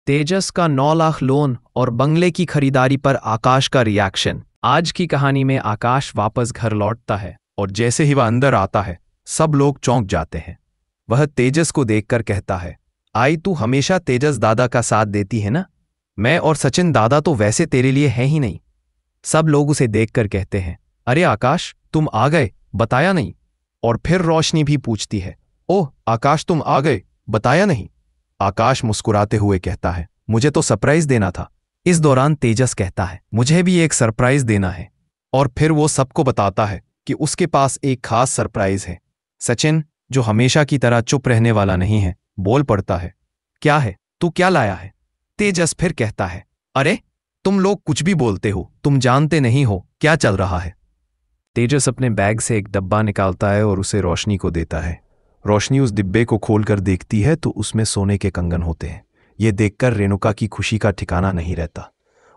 तेजस का 9 लाख लोन और बंगले की खरीदारी पर आकाश का रिएक्शन। आज की कहानी में आकाश वापस घर लौटता है और जैसे ही वह अंदर आता है सब लोग चौंक जाते हैं। वह तेजस को देखकर कहता है, आई तू हमेशा तेजस दादा का साथ देती है ना? मैं और सचिन दादा तो वैसे तेरे लिए हैं ही नहीं। सब लोग उसे देखकर कहते हैं, अरे आकाश तुम आ गए, बताया नहीं। और फिर रोशनी भी पूछती है, ओह आकाश तुम आ गए, बताया नहीं। आकाश मुस्कुराते हुए कहता है, मुझे तो सरप्राइज देना था। इस दौरान तेजस कहता है, मुझे भी एक सरप्राइज देना है। और फिर वो सबको बताता है कि उसके पास एक खास सरप्राइज है। सचिन, जो हमेशा की तरह चुप रहने वाला नहीं है, बोल पड़ता है, क्या है, तू क्या लाया है? तेजस फिर कहता है, अरे तुम लोग कुछ भी बोलते हो, तुम जानते नहीं हो क्या चल रहा है। तेजस अपने बैग से एक डब्बा निकालता है और उसे रोशनी को देता है। रोशनी उस डिब्बे को खोलकर देखती है तो उसमें सोने के कंगन होते हैं। ये देखकर रेणुका की खुशी का ठिकाना नहीं रहता।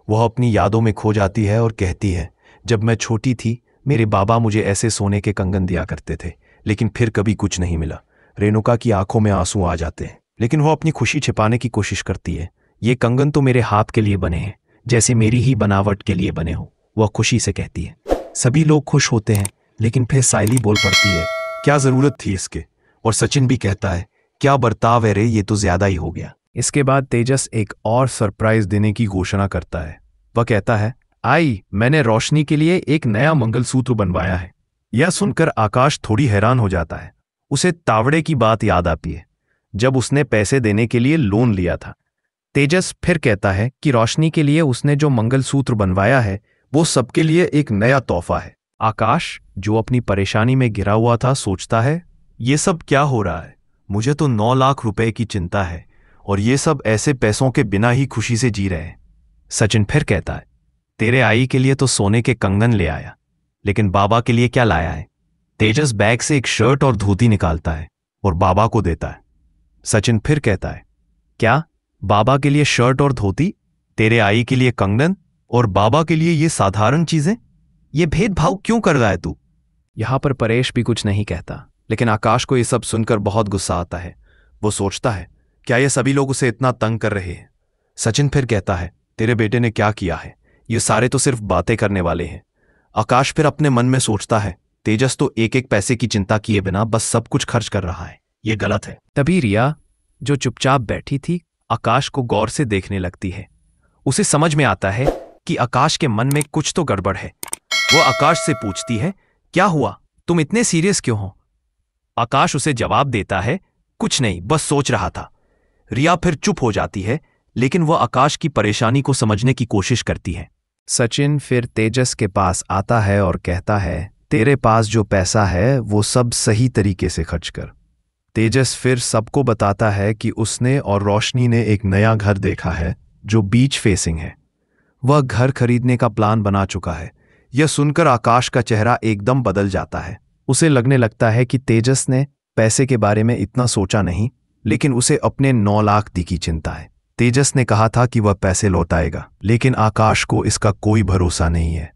वह अपनी यादों में खो जाती है और कहती है, जब मैं छोटी थी मेरे बाबा मुझे ऐसे सोने के कंगन दिया करते थे, लेकिन फिर कभी कुछ नहीं मिला। रेणुका की आंखों में आंसू आ जाते हैं, लेकिन वह अपनी खुशी छिपाने की कोशिश करती है। ये कंगन तो मेरे हाथ के लिए बने हैं, जैसे मेरी ही बनावट के लिए बने हो, वह खुशी से कहती है। सभी लोग खुश होते हैं, लेकिन फिर सायली बोल पड़ती है, क्या जरूरत थी इसके? और सचिन भी कहता है, क्या बर्ताव है रे, ये तो ज्यादा ही हो गया। इसके बाद तेजस एक और सरप्राइज देने की घोषणा करता है। वह कहता है, आई मैंने रोशनी के लिए एक नया मंगलसूत्र बनवाया है। यह सुनकर आकाश थोड़ी हैरान हो जाता है। उसे तावड़े की बात याद आती है, जब उसने पैसे देने के लिए लोन लिया था। तेजस फिर कहता है कि रोशनी के लिए उसने जो मंगलसूत्र बनवाया है वो सबके लिए एक नया तोहफा है। आकाश, जो अपनी परेशानी में घिरा हुआ था, सोचता है, ये सब क्या हो रहा है? मुझे तो 9 लाख रुपए की चिंता है और ये सब ऐसे पैसों के बिना ही खुशी से जी रहे हैं। सचिन फिर कहता है, तेरे आई के लिए तो सोने के कंगन ले आया, लेकिन बाबा के लिए क्या लाया है? तेजस बैग से एक शर्ट और धोती निकालता है और बाबा को देता है। सचिन फिर कहता है, क्या बाबा के लिए शर्ट और धोती, तेरे आई के लिए कंगन और बाबा के लिए ये साधारण चीजें? ये भेदभाव क्यों कर रहा है तू? यहां पर परेश भी कुछ नहीं कहता, लेकिन आकाश को ये सब सुनकर बहुत गुस्सा आता है। वो सोचता है, क्या ये सभी लोग उसे इतना तंग कर रहे हैं? सचिन फिर कहता है, तेरे बेटे ने क्या किया है? ये सारे तो सिर्फ बातें करने वाले हैं। आकाश फिर अपने मन में सोचता है, तेजस तो एक एक पैसे की चिंता किए बिना बस सब कुछ खर्च कर रहा है, ये गलत है। तभी रिया, जो चुपचाप बैठी थी, आकाश को गौर से देखने लगती है। उसे समझ में आता है कि आकाश के मन में कुछ तो गड़बड़ है। वो आकाश से पूछती है, क्या हुआ, तुम इतने सीरियस क्यों हो? आकाश उसे जवाब देता है, कुछ नहीं, बस सोच रहा था। रिया फिर चुप हो जाती है, लेकिन वह आकाश की परेशानी को समझने की कोशिश करती है। सचिन फिर तेजस के पास आता है और कहता है, तेरे पास जो पैसा है वो सब सही तरीके से खर्च कर। तेजस फिर सबको बताता है कि उसने और रोशनी ने एक नया घर देखा है जो बीच फेसिंग है। वह घर खरीदने का प्लान बना चुका है। यह सुनकर आकाश का चेहरा एकदम बदल जाता है। उसे लगने लगता है कि तेजस ने पैसे के बारे में इतना सोचा नहीं, लेकिन उसे अपने 9 लाख की चिंता है। तेजस ने कहा था कि वह पैसे लौटाएगा, लेकिन आकाश को इसका कोई भरोसा नहीं है।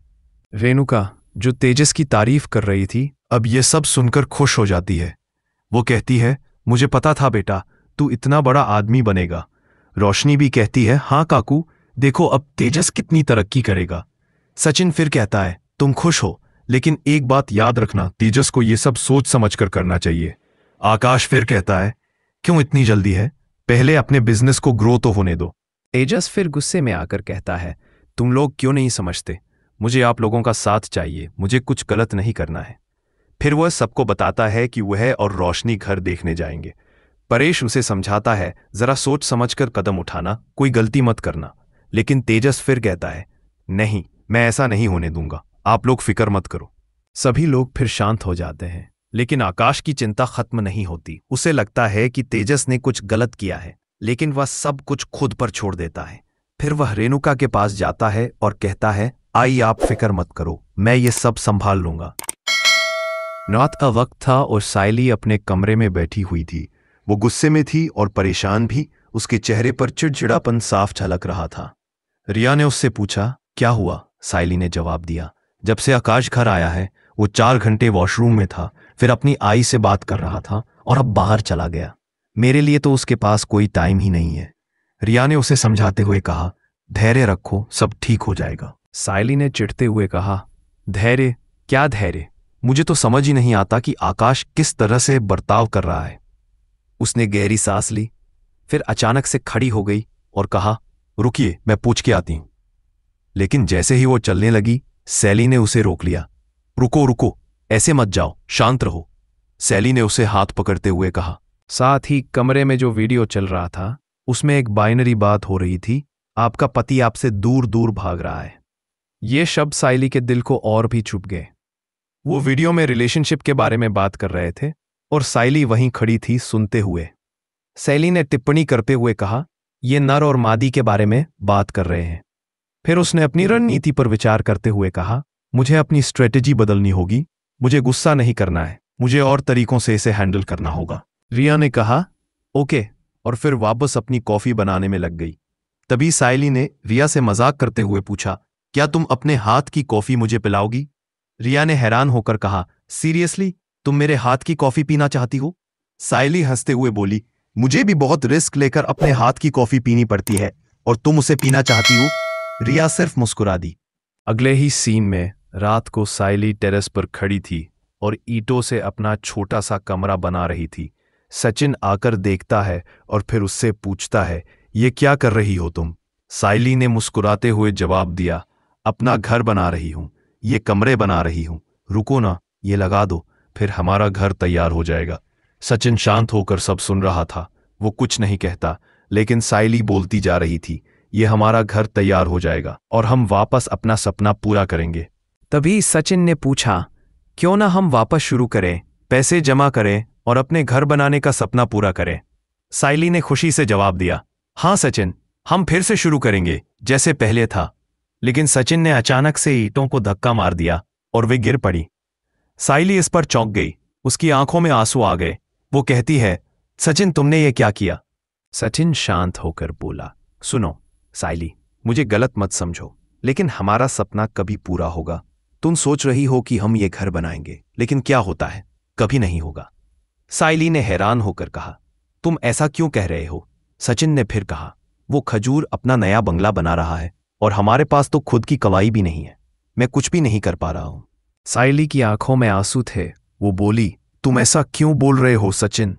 रेणुका, जो तेजस की तारीफ कर रही थी, अब यह सब सुनकर खुश हो जाती है। वो कहती है, मुझे पता था बेटा, तू इतना बड़ा आदमी बनेगा। रोशनी भी कहती है, हाँ काकू, देखो अब तेजस कितनी तरक्की करेगा। सचिन फिर कहता है, तुम खुश हो, लेकिन एक बात याद रखना, तेजस को यह सब सोच समझ कर करना चाहिए। आकाश फिर कहता है, क्यों इतनी जल्दी है, पहले अपने बिजनेस को ग्रो तो होने दो। तेजस फिर गुस्से में आकर कहता है, तुम लोग क्यों नहीं समझते, मुझे आप लोगों का साथ चाहिए, मुझे कुछ गलत नहीं करना है। फिर वह सबको बताता है कि वह और रोशनी घर देखने जाएंगे। परेश उसे समझाता है, जरा सोच समझकर कदम उठाना, कोई गलती मत करना। लेकिन तेजस फिर कहता है, नहीं, मैं ऐसा नहीं होने दूंगा, आप लोग फिक्र मत करो। सभी लोग फिर शांत हो जाते हैं, लेकिन आकाश की चिंता खत्म नहीं होती। उसे लगता है कि तेजस ने कुछ गलत किया है, लेकिन वह सब कुछ खुद पर छोड़ देता है। फिर वह रेणुका के पास जाता है और कहता है, आई आप फिक्र मत करो, मैं ये सब संभाल लूंगा। रात का वक्त था और सायली अपने कमरे में बैठी हुई थी। वो गुस्से में थी और परेशान भी। उसके चेहरे पर चिड़चिड़ापन साफ झलक रहा था। रिया ने उससे पूछा, क्या हुआ? सायली ने जवाब दिया, जब से आकाश घर आया है वो 4 घंटे वॉशरूम में था, फिर अपनी आई से बात कर रहा था और अब बाहर चला गया। मेरे लिए तो उसके पास कोई टाइम ही नहीं है। रिया ने उसे समझाते हुए कहा, धैर्य रखो, सब ठीक हो जाएगा। सायली ने चिढ़ते हुए कहा, धैर्य? क्या धैर्य? मुझे तो समझ ही नहीं आता कि आकाश किस तरह से बर्ताव कर रहा है। उसने गहरी सांस ली, फिर अचानक से खड़ी हो गई और कहा, रुकिए, मैं पूछ के आती हूं। लेकिन जैसे ही वो चलने लगी, सैली ने उसे रोक लिया। रुको रुको, ऐसे मत जाओ, शांत रहो, सैली ने उसे हाथ पकड़ते हुए कहा। साथ ही कमरे में जो वीडियो चल रहा था उसमें एक बाइनरी बात हो रही थी, आपका पति आपसे दूर दूर भाग रहा है। ये शब्द सायली के दिल को और भी चुभ गए। वो वीडियो में रिलेशनशिप के बारे में बात कर रहे थे और सायली वहीं खड़ी थी सुनते हुए। सैली ने टिप्पणी करते हुए कहा, ये नर और मादी के बारे में बात कर रहे हैं। फिर उसने अपनी रणनीति पर विचार करते हुए कहा, मुझे अपनी स्ट्रेटेजी बदलनी होगी, मुझे गुस्सा नहीं करना है, मुझे और तरीकों से इसे हैंडल करना होगा। रिया ने कहा, ओके, और फिर वापस अपनी कॉफी बनाने में लग गई। तभी सायली ने रिया से मजाक करते हुए पूछा, क्या तुम अपने हाथ की कॉफी मुझे पिलाओगी? रिया ने हैरान होकर कहा, सीरियसली, तुम मेरे हाथ की कॉफी पीना चाहती हो? सायली हंसते हुए बोली, मुझे भी बहुत रिस्क लेकर अपने हाथ की कॉफी पीनी पड़ती है और तुम उसे पीना चाहती हो? रिया सिर्फ मुस्कुरा दी। अगले ही सीन में रात को सायली टेरेस पर खड़ी थी और ईंटों से अपना छोटा सा कमरा बना रही थी। सचिन आकर देखता है और फिर उससे पूछता है, ये क्या कर रही हो तुम? सायली ने मुस्कुराते हुए जवाब दिया, अपना घर बना रही हूं, ये कमरे बना रही हूं, रुको ना, ये लगा दो, फिर हमारा घर तैयार हो जाएगा। सचिन शांत होकर सब सुन रहा था। वो कुछ नहीं कहता, लेकिन सायली बोलती जा रही थी, ये हमारा घर तैयार हो जाएगा और हम वापस अपना सपना पूरा करेंगे। तभी सचिन ने पूछा, क्यों ना हम वापस शुरू करें, पैसे जमा करें और अपने घर बनाने का सपना पूरा करें? सायली ने खुशी से जवाब दिया, हाँ सचिन, हम फिर से शुरू करेंगे जैसे पहले था। लेकिन सचिन ने अचानक से ईंटों को धक्का मार दिया और वे गिर पड़ी। सायली इस पर चौंक गई, उसकी आंखों में आंसू आ गए। वो कहती है, सचिन तुमने ये क्या किया? सचिन शांत होकर बोला, सुनो सायली, मुझे गलत मत समझो, लेकिन हमारा सपना कभी पूरा होगा। तुम सोच रही हो कि हम ये घर बनाएंगे, लेकिन क्या होता है, कभी नहीं होगा। सायली ने हैरान होकर कहा, तुम ऐसा क्यों कह रहे हो? सचिन ने फिर कहा, वो खजूर अपना नया बंगला बना रहा है और हमारे पास तो खुद की कमाई भी नहीं है, मैं कुछ भी नहीं कर पा रहा हूं। सायली की आंखों में आंसू थे। वो बोली, तुम ऐसा क्यों बोल रहे हो सचिन?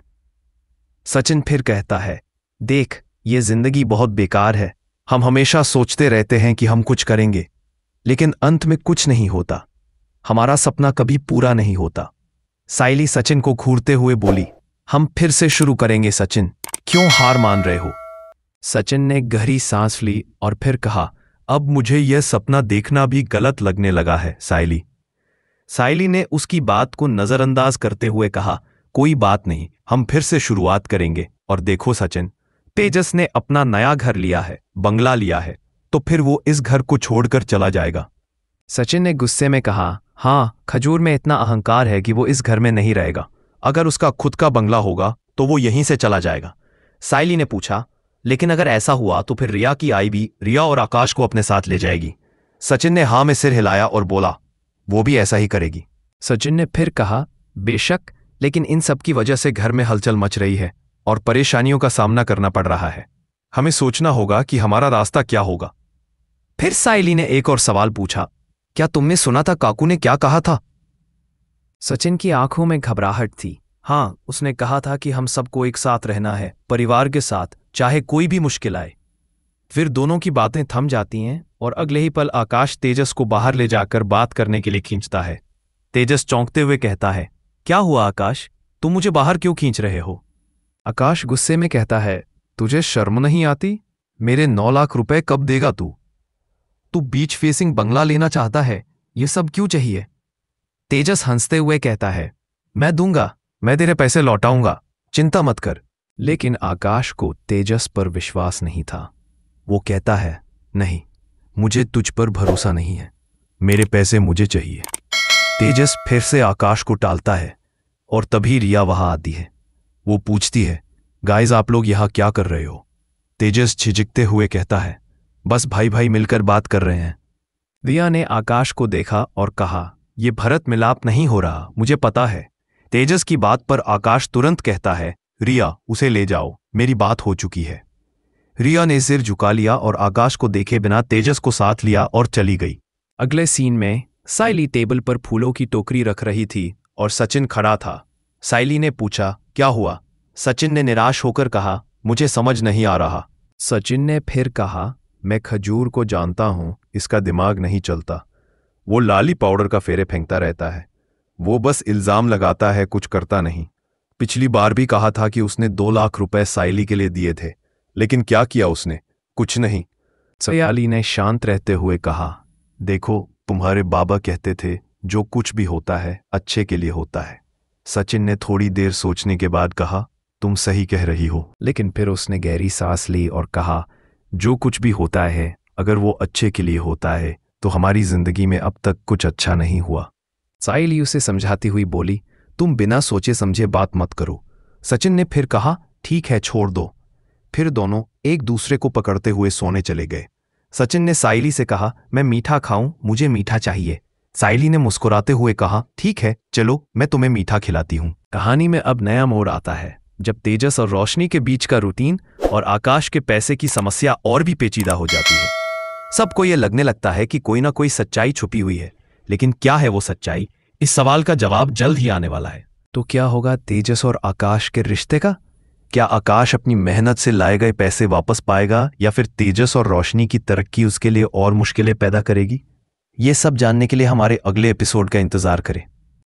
सचिन फिर कहता है, देख, ये जिंदगी बहुत बेकार है। हम हमेशा सोचते रहते हैं कि हम कुछ करेंगे, लेकिन अंत में कुछ नहीं होता। हमारा सपना कभी पूरा नहीं होता। सायली सचिन को घूरते हुए बोली, हम फिर से शुरू करेंगे सचिन, क्यों हार मान रहे हो? सचिन ने गहरी सांस ली और फिर कहा, अब मुझे यह सपना देखना भी गलत लगने लगा है सायली। सायली ने उसकी बात को नजरअंदाज करते हुए कहा, कोई बात नहीं, हम फिर से शुरुआत करेंगे। और देखो सचिन, तेजस ने अपना नया घर लिया है, बंगला लिया है, तो फिर वो इस घर को छोड़कर चला जाएगा। सचिन ने गुस्से में कहा, हाँ, खजूर में इतना अहंकार है कि वो इस घर में नहीं रहेगा। अगर उसका खुद का बंगला होगा तो वो यहीं से चला जाएगा। सायली ने पूछा, लेकिन अगर ऐसा हुआ तो फिर रिया की आई भी रिया और आकाश को अपने साथ ले जाएगी। सचिन ने हाँ में सिर हिलाया और बोला, वो भी ऐसा ही करेगी। सचिन ने फिर कहा, बेशक, लेकिन इन सब की वजह से घर में हलचल मच रही है और परेशानियों का सामना करना पड़ रहा है। हमें सोचना होगा कि हमारा रास्ता क्या होगा। फिर सायली ने एक और सवाल पूछा, क्या तुमने सुना था काकू ने क्या कहा था? सचिन की आंखों में घबराहट थी। हाँ, उसने कहा था कि हम सबको एक साथ रहना है, परिवार के साथ, चाहे कोई भी मुश्किल आए। फिर दोनों की बातें थम जाती हैं और अगले ही पल आकाश तेजस को बाहर ले जाकर बात करने के लिए खींचता है। तेजस चौंकते हुए कहता है, क्या हुआ आकाश, तुम मुझे बाहर क्यों खींच रहे हो? आकाश गुस्से में कहता है, तुझे शर्म नहीं आती? मेरे 9 लाख रुपए कब देगा तू? तू बीच फेसिंग बंगला लेना चाहता है, ये सब क्यों चाहिए? तेजस हंसते हुए कहता है, मैं दूंगा, मैं तेरे पैसे लौटाऊंगा, चिंता मत कर। लेकिन आकाश को तेजस पर विश्वास नहीं था। वो कहता है, नहीं, मुझे तुझ पर भरोसा नहीं है, मेरे पैसे मुझे चाहिए। तेजस फिर से आकाश को टालता है और तभी रिया वहां आती है। वो पूछती है, गाइस आप लोग यहां क्या कर रहे हो? तेजस झिझकते हुए कहता है, बस भाई भाई मिलकर बात कर रहे हैं। रिया ने आकाश को देखा और कहा, ये भरत मिलाप नहीं हो रहा, मुझे पता है। तेजस की बात पर आकाश तुरंत कहता है, रिया उसे ले जाओ, मेरी बात हो चुकी है। रिया ने सिर झुका लिया और आकाश को देखे बिना तेजस को साथ लिया और चली गई। अगले सीन में साइली टेबल पर फूलों की टोकरी रख रही थी और सचिन खड़ा था। साइली ने पूछा, क्या हुआ? सचिन ने निराश होकर कहा, मुझे समझ नहीं आ रहा। सचिन ने फिर कहा, मैं खजूर को जानता हूं, इसका दिमाग नहीं चलता। वो लाली पाउडर का फेरे फेंकता रहता है। वो बस इल्जाम लगाता है, कुछ करता नहीं। पिछली बार भी कहा था कि उसने 2 लाख रुपए साइली के लिए दिए थे, लेकिन क्या किया उसने? कुछ नहीं। साइली ने शांत रहते हुए कहा, देखो, तुम्हारे बाबा कहते थे जो कुछ भी होता है अच्छे के लिए होता है। सचिन ने थोड़ी देर सोचने के बाद कहा, तुम सही कह रही हो। लेकिन फिर उसने गहरी सांस ली और कहा, जो कुछ भी होता है अगर वो अच्छे के लिए होता है तो हमारी जिंदगी में अब तक कुछ अच्छा नहीं हुआ। साइली उसे समझाती हुई बोली, तुम बिना सोचे समझे बात मत करो। सचिन ने फिर कहा, ठीक है, छोड़ दो। फिर दोनों एक दूसरे को पकड़ते हुए सोने चले गए। सचिन ने साइली से कहा, मैं मीठा खाऊं, मुझे मीठा चाहिए। साइली ने मुस्कुराते हुए कहा, ठीक है, चलो मैं तुम्हें मीठा खिलाती हूं। कहानी में अब नया मोड़ आता है, जब तेजस और रोशनी के बीच का रूटीन और आकाश के पैसे की समस्या और भी पेचीदा हो जाती है। सबको यह लगने लगता है कि कोई ना कोई सच्चाई छुपी हुई है, लेकिन क्या है वो सच्चाई? इस सवाल का जवाब जल्द ही आने वाला है। तो क्या होगा तेजस और आकाश के रिश्ते का? क्या आकाश अपनी मेहनत से लाए गए पैसे वापस पाएगा या फिर तेजस और रोशनी की तरक्की उसके लिए और मुश्किलें पैदा करेगी? ये सब जानने के लिए हमारे अगले एपिसोड का इंतजार करें।